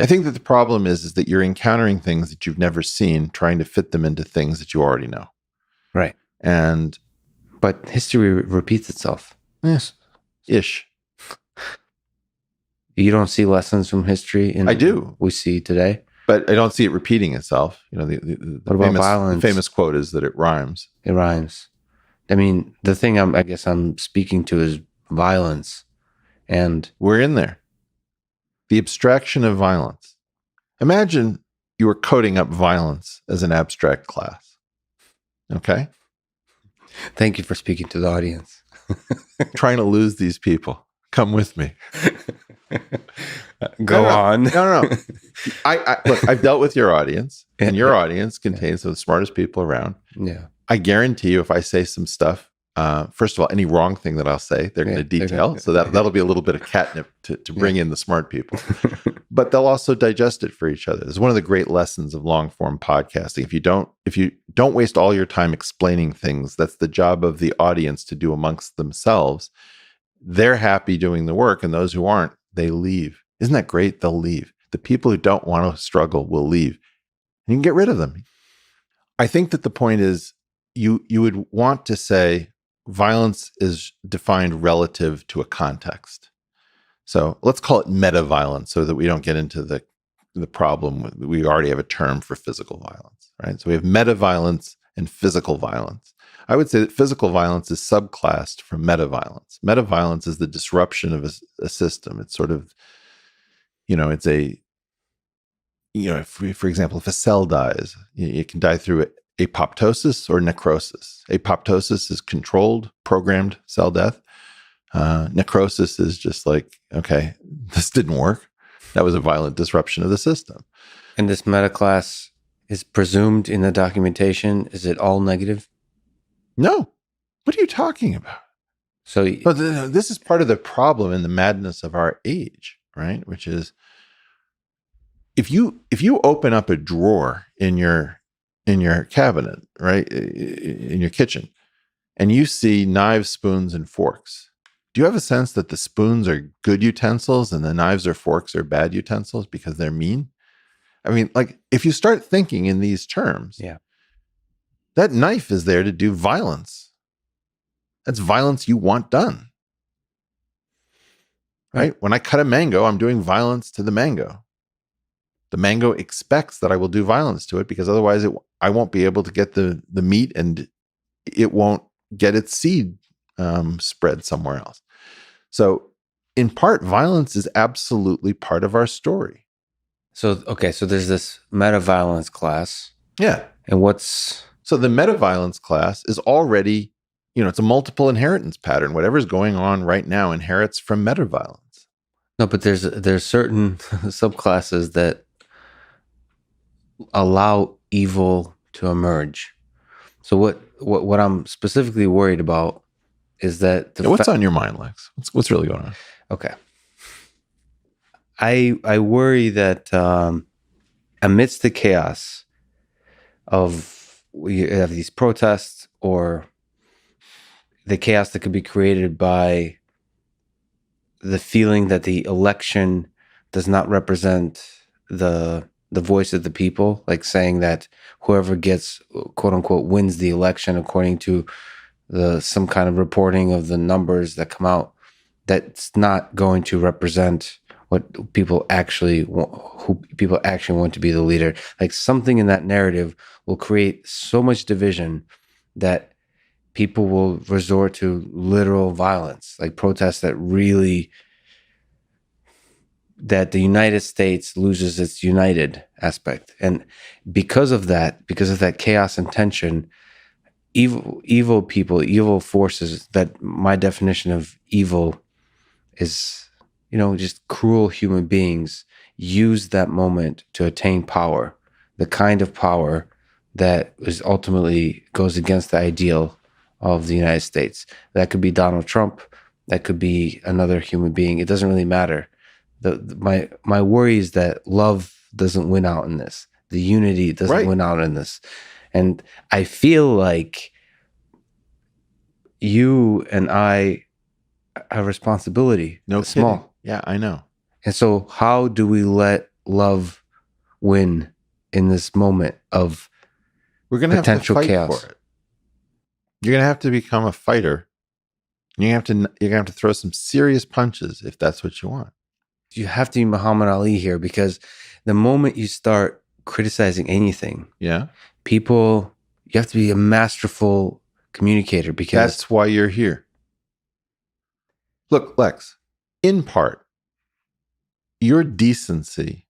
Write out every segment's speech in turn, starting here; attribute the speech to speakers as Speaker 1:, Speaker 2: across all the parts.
Speaker 1: I think that the problem is that you're encountering things that you've never seen, trying to fit them into things that you already know.
Speaker 2: Right. But history repeats itself.
Speaker 1: Yes. Ish.
Speaker 2: You don't see lessons from history
Speaker 1: I do.
Speaker 2: We see today?
Speaker 1: But I don't see it repeating itself. You know, the famous quote is that it rhymes.
Speaker 2: It rhymes. I mean, the thing I guess I'm speaking to is violence. And
Speaker 1: we're in there. The abstraction of violence. Imagine you were coding up violence as an abstract class. Okay?
Speaker 2: Thank you for speaking to the audience.
Speaker 1: Trying to lose these people. Come with me.
Speaker 2: Go on.
Speaker 1: No. Look, I've dealt with your audience, and your audience contains the smartest people around.
Speaker 2: Yeah.
Speaker 1: I guarantee you, if I say some stuff, first of all, any wrong thing that I'll say, they're going to detail. So that'll be a little bit of catnip to bring in the smart people. But they'll also digest it for each other. It's one of the great lessons of long form podcasting. If you don't waste all your time explaining things, that's the job of the audience to do amongst themselves. They're happy doing the work, and those who aren't, they leave. Isn't that great? They'll leave. The people who don't want to struggle will leave. And you can get rid of them. I think that the point is you would want to say violence is defined relative to a context. So let's call it meta violence so that we don't get into the problem. We already have a term for physical violence, right? So we have meta violence and physical violence. I would say that physical violence is subclassed from meta violence. Meta violence is the disruption of a system. It's sort of, it's for example, if a cell dies, it can die through apoptosis or necrosis. Apoptosis is controlled, programmed cell death. Necrosis is just like, okay, this didn't work. That was a violent disruption of the system.
Speaker 2: And this meta class is presumed in the documentation. Is it all negative?
Speaker 1: No. What are you talking about?
Speaker 2: So
Speaker 1: this is part of the problem and the madness of our age, right? Which is if you open up a drawer in your cabinet, right, in your kitchen, and you see knives, spoons, and forks, do you have a sense that the spoons are good utensils and the knives or forks are bad utensils because they're mean? I mean, like, if you start thinking in these terms, that knife is there to do violence. That's violence you want done. Right? When I cut a mango, I'm doing violence to the mango. The mango expects that I will do violence to it because otherwise I won't be able to get the meat and it won't get its seed spread somewhere else. So in part, violence is absolutely part of our story.
Speaker 2: So there's this meta violence class.
Speaker 1: Yeah.
Speaker 2: And
Speaker 1: so the meta violence class is already, it's a multiple inheritance pattern. Whatever's going on right now inherits from meta violence.
Speaker 2: No, but there's certain subclasses that allow evil to emerge. So what I'm specifically worried about is that
Speaker 1: what's on your mind, Lex? What's really going on?
Speaker 2: Okay. I worry that amidst the chaos of we have these protests or the chaos that could be created by the feeling that the election does not represent the voice of the people, like saying that whoever gets, quote unquote, wins the election according to some kind of reporting of the numbers that come out, that's not going to represent who people actually want to be the leader. Like something in that narrative will create so much division that people will resort to literal violence, like protests that the United States loses its united aspect. And because of that chaos and tension, evil people, evil forces, that my definition of evil is, just cruel human beings, use that moment to attain power, the kind of power that is ultimately goes against the ideal of the United States. That could be Donald Trump. That could be another human being. It doesn't really matter. My worry is that love doesn't win out in this. The unity doesn't win out in this. And I feel like you and I have responsibility.
Speaker 1: No,
Speaker 2: small.
Speaker 1: Kidding. Yeah, I know.
Speaker 2: And so how do we let love win in this moment of
Speaker 1: we're going to have to
Speaker 2: potential
Speaker 1: fight
Speaker 2: chaos?
Speaker 1: for it. You're going to have to become a fighter. You're going to have to throw some serious punches if that's what you want.
Speaker 2: You have to be Muhammad Ali here, because the moment you start criticizing anything, people, you have to be a masterful communicator, because
Speaker 1: that's why you're here. Look, Lex, in part, your decency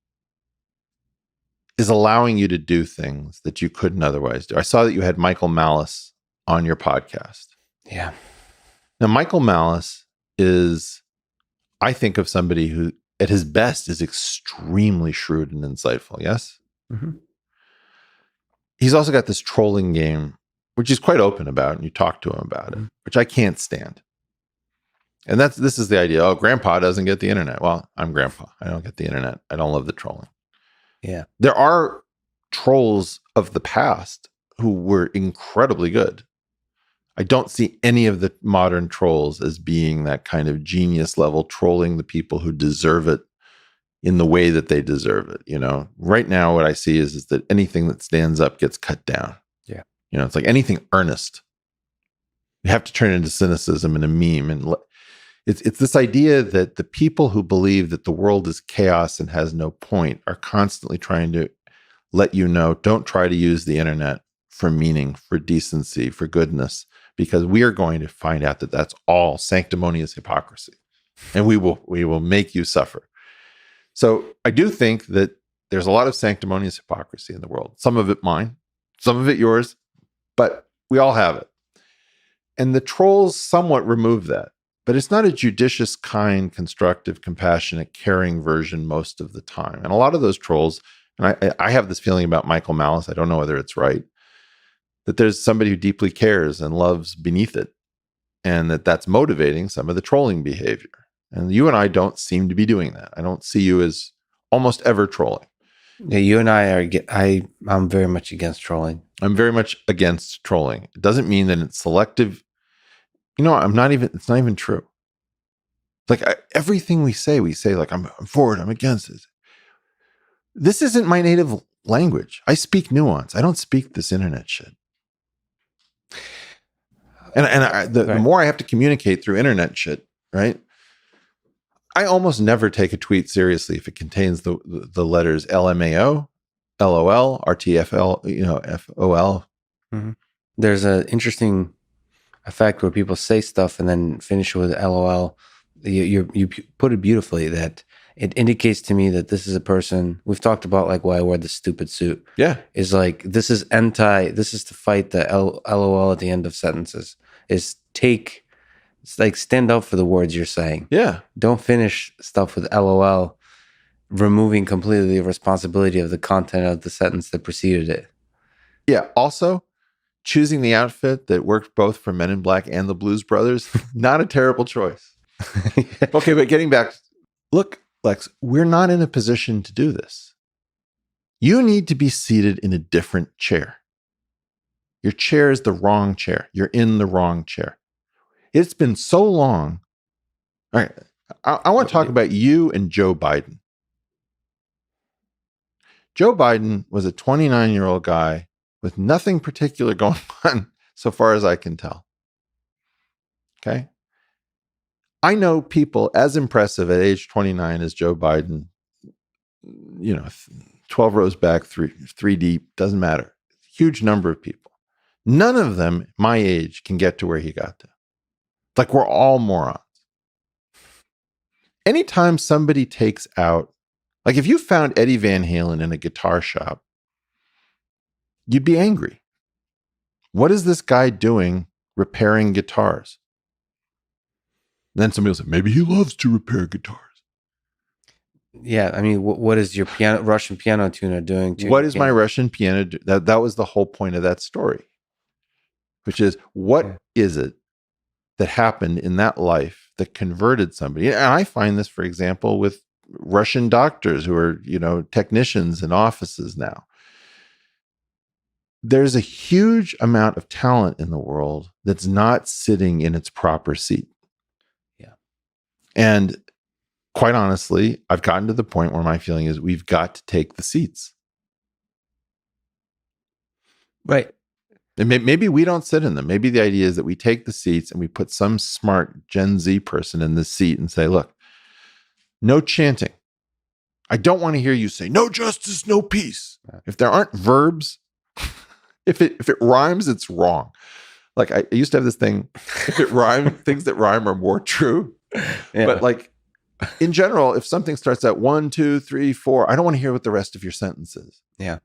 Speaker 1: is allowing you to do things that you couldn't otherwise do. I saw that you had Michael Malice on your podcast.
Speaker 2: Yeah.
Speaker 1: Now, Michael Malice is, I think, of somebody who, at his best, is extremely shrewd and insightful. Yes?
Speaker 2: Mm-hmm.
Speaker 1: He's also got this trolling game, which he's quite open about, and you talk to him about it, which I can't stand. And this is the idea. Oh, grandpa doesn't get the internet. Well, I'm grandpa. I don't get the internet. I don't love the trolling.
Speaker 2: Yeah.
Speaker 1: There are trolls of the past who were incredibly good. I don't see any of the modern trolls as being that kind of genius level, trolling the people who deserve it in the way that they deserve it. You know, right now what I see is that anything that stands up gets cut down.
Speaker 2: Yeah.
Speaker 1: You know, it's like anything earnest, you have to turn into cynicism and a meme. And it's this idea that the people who believe that the world is chaos and has no point are constantly trying to let you know, don't try to use the internet for meaning, for decency, for goodness, because we are going to find out that that's all sanctimonious hypocrisy, and we will make you suffer. So I do think that there's a lot of sanctimonious hypocrisy in the world. Some of it mine, some of it yours, but we all have it. And the trolls somewhat remove that. But it's not a judicious, kind, constructive, compassionate, caring version most of the time. And a lot of those trolls, and I have this feeling about Michael Malice, I don't know whether it's right, that there's somebody who deeply cares and loves beneath it, and that's motivating some of the trolling behavior. And you and I don't seem to be doing that. I don't see you as almost ever trolling.
Speaker 2: Yeah, you and I'm very much against trolling.
Speaker 1: I'm very much against trolling. It doesn't mean that it's selective. You know, it's not even true. Like everything we say like, I'm for it, I'm against it. This isn't my native language. I speak nuance. I don't speak this internet shit. And the more I have to communicate through internet shit, right? I almost never take a tweet seriously if it contains the letters LMAO, LOL, RTFL, FOL.
Speaker 2: Mm-hmm. There's an interesting effect where people say stuff and then finish with LOL. You put it beautifully, that it indicates to me that this is a person. We've talked about like why I wear the stupid suit.
Speaker 1: Yeah,
Speaker 2: is like this is to fight the LOL at the end of sentences. It's like stand up for the words you're saying.
Speaker 1: Yeah,
Speaker 2: don't finish stuff with LOL, removing completely the responsibility of the content of the sentence that preceded it.
Speaker 1: Yeah. Also, choosing the outfit that worked both for Men in Black and the Blues Brothers, not a terrible choice. Okay, but getting back, look, Lex, we're not in a position to do this. You need to be seated in a different chair. Your chair is the wrong chair. You're in the wrong chair. It's been so long. All right, I want to talk about you and Joe Biden. Joe Biden was a 29-year-old guy with nothing particular going on, so far as I can tell. Okay? I know people as impressive at age 29 as Joe Biden, 12 rows back, three deep, doesn't matter. Huge number of people. None of them my age can get to where he got to. Like, we're all morons. Anytime somebody takes out, like if you found Eddie Van Halen in a guitar shop, you'd be angry. What is this guy doing repairing guitars? And then somebody will say, maybe he loves to repair guitars.
Speaker 2: Yeah, I mean, what is your Russian piano tuner doing?
Speaker 1: What is my Russian piano? That was the whole point of that story, which is what is it that happened in that life that converted somebody? And I find this, for example, with Russian doctors who are, technicians in offices now. There's a huge amount of talent in the world that's not sitting in its proper seat.
Speaker 2: Yeah.
Speaker 1: And quite honestly, I've gotten to the point where my feeling is we've got to take the seats.
Speaker 2: Right.
Speaker 1: And maybe we don't sit in them. Maybe the idea is that we take the seats and we put some smart Gen Z person in the seat and say, look, no chanting. I don't want to hear you say no justice, no peace. If there aren't verbs, if it rhymes, it's wrong. Like I used to have this thing, if it rhymes, things that rhyme are more true. Yeah. But like in general, if something starts out 1, 2, 3, 4, I don't want to hear what the rest of your sentence is.
Speaker 2: Yeah.